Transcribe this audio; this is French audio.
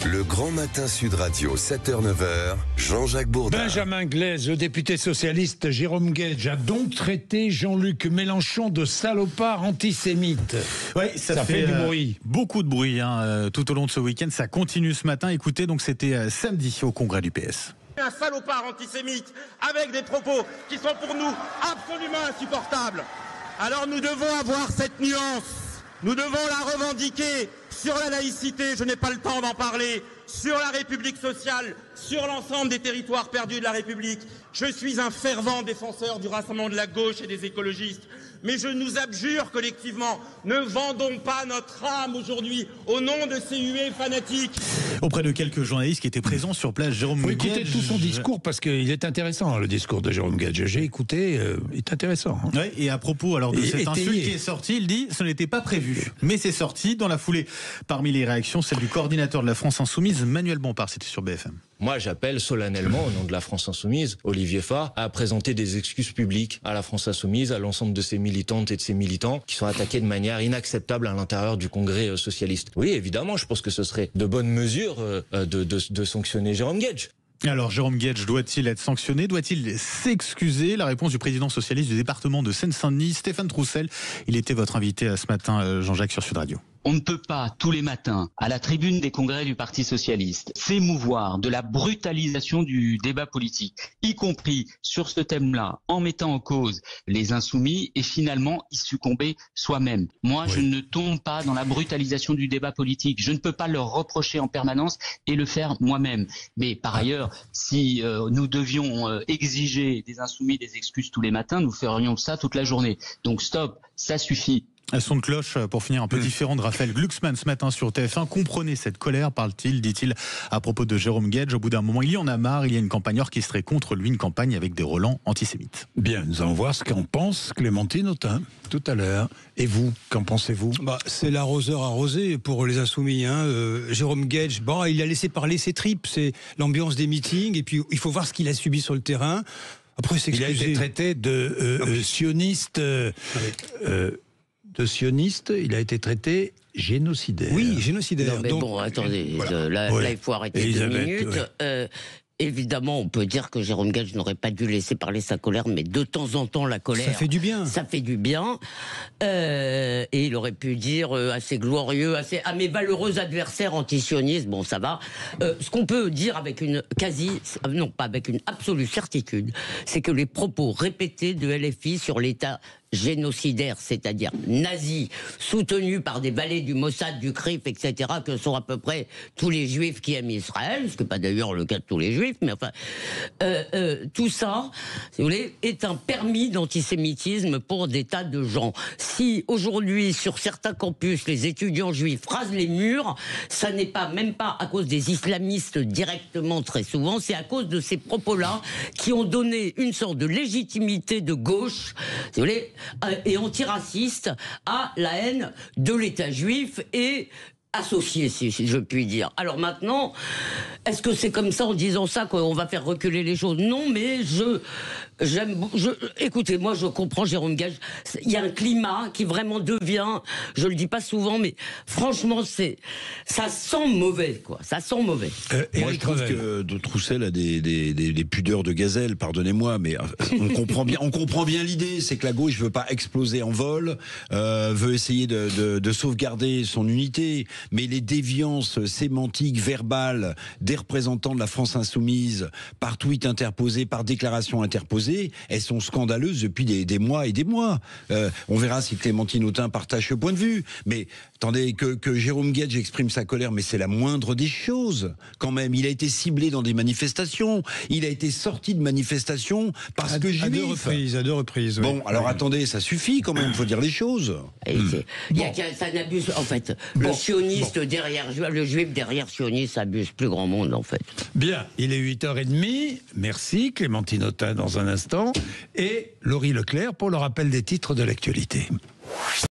Le Grand Matin Sud Radio, 7h-9h, Jean-Jacques Bourdin. Benjamin Glaise, le député socialiste Jérôme Guedj a donc traité Jean-Luc Mélenchon de salopard antisémite. Oui, ça fait du bruit. Beaucoup de bruit tout au long de ce week-end. Ça continue ce matin. Écoutez, donc c'était samedi au congrès du PS. Un salopard antisémite avec des propos qui sont pour nous absolument insupportables. Alors nous devons avoir cette nuance. Nous devons la revendiquer sur la laïcité, je n'ai pas le temps d'en parler, sur la République sociale, sur l'ensemble des territoires perdus de la République. Je suis un fervent défenseur du rassemblement de la gauche et des écologistes. Mais je nous abjure collectivement, ne vendons pas notre âme aujourd'hui au nom de ces huées fanatiques. Auprès de quelques journalistes qui étaient présents sur place, Jérôme Guedj... Écoutez tout son discours parce qu'il est intéressant, le discours de Jérôme Guedj. J'ai écouté, il est intéressant. Hein. Oui, et à propos alors de cette insulte qui est sortie, il dit « ce n'était pas prévu ». Mais c'est sorti dans la foulée. Parmi les réactions, celle du coordinateur de la France Insoumise, Manuel Bompard, c'était sur BFM. Moi, j'appelle solennellement, au nom de la France Insoumise, Olivier Faure, à présenter des excuses publiques à la France Insoumise, à l'ensemble de ses militantes et de ses militants qui sont attaqués de manière inacceptable à l'intérieur du Congrès socialiste. Oui, évidemment, je pense que ce serait de bonne mesure de sanctionner Jérôme Guedj. Alors, Jérôme Guedj doit-il être sanctionné? Doit-il s'excuser? La réponse du président socialiste du département de Seine-Saint-Denis, Stéphane Troussel. Il était votre invité ce matin, Jean-Jacques, sur Sud Radio. On ne peut pas, tous les matins, à la tribune des congrès du Parti socialiste, s'émouvoir de la brutalisation du débat politique, y compris sur ce thème-là, en mettant en cause les insoumis et finalement y succomber soi-même. Moi, je ne tombe pas dans la brutalisation du débat politique. Je ne peux pas leur reprocher en permanence et le faire moi-même. Mais par ailleurs, si nous devions exiger des insoumis des excuses tous les matins, nous ferions ça toute la journée. Donc stop, ça suffit. Un son de cloche, pour finir, un peu différent de Raphaël Glucksmann ce matin sur TF1. Comprenez cette colère, parle-t-il, dit-il, à propos de Jérôme Guedj. Au bout d'un moment, il y en a marre, il y a une campagne orchestrée contre lui, une campagne avec des relents antisémites. Bien, nous allons voir ce qu'en pense Clémentine Autain tout à l'heure. Et vous, qu'en pensez-vous? C'est l'arroseur arrosé pour les insoumis. Jérôme Guedj, il a laissé parler ses tripes, c'est l'ambiance des meetings, et puis il faut voir ce qu'il a subi sur le terrain. Après, il a été traité de sioniste... De sioniste, il a été traité génocidaire. Oui, génocidaire. Non, mais bon, attendez, là, il faut arrêter Elisabeth, 2 minutes. Évidemment, on peut dire que Jérôme Guedj n'aurait pas dû laisser parler sa colère, mais de temps en temps, la colère... Ça fait du bien. Ça fait du bien. Et il aurait pu dire assez glorieux, à mes valeureux adversaires antisionistes, bon, ça va. Ce qu'on peut dire avec une non, pas avec une absolue certitude, c'est que les propos répétés de LFI sur l'État génocidaire, c'est-à-dire nazi, soutenu par des valets du Mossad, du CRIF, etc., que sont à peu près tous les juifs qui aiment Israël, ce qui n'est pas d'ailleurs le cas de tous les juifs, mais enfin, tout ça, si vous voulez, est un permis d'antisémitisme pour des tas de gens. Si aujourd'hui, sur certains campus, les étudiants juifs rasent les murs, ça n'est pas, même pas à cause des islamistes directement très souvent, c'est à cause de ces propos-là qui ont donné une sorte de légitimité de gauche, si vous voulez, et antiraciste à la haine de l'État juif et associé, si je puis dire. Alors maintenant, est-ce que c'est comme ça, en disant ça, qu'on va faire reculer les choses? Non, mais écoutez, moi je comprends Jérôme Guedj. Il y a un climat qui vraiment devient, je le dis pas souvent, mais franchement, ça sent mauvais, quoi. Ça sent mauvais. Moi, je trouve que Troussel a des pudeurs de gazelle, pardonnez-moi, mais on comprend bien l'idée, c'est que la gauche veut pas exploser en vol, veut essayer de sauvegarder son unité. Mais les déviances sémantiques, verbales des représentants de la France Insoumise, par tweet interposé, par déclaration interposée, elles sont scandaleuses depuis des mois et des mois. On verra si Clémentine Autain partage ce point de vue. Mais attendez, que Jérôme Guedj exprime sa colère, mais c'est la moindre des choses, quand même. Il a été ciblé dans des manifestations. Il a été sorti de manifestations parce que juif. À deux reprises. Oui. Bon, alors attendez, ça suffit quand même, il faut dire les choses. Ça n'abuse, en fait. Le sioniste derrière, le juif derrière sioniste, ça abuse plus grand monde, en fait. Bien, il est 8h30. Merci, Clémentine Autain dans un instant. Et Laurie Leclerc pour le rappel des titres de l'actualité.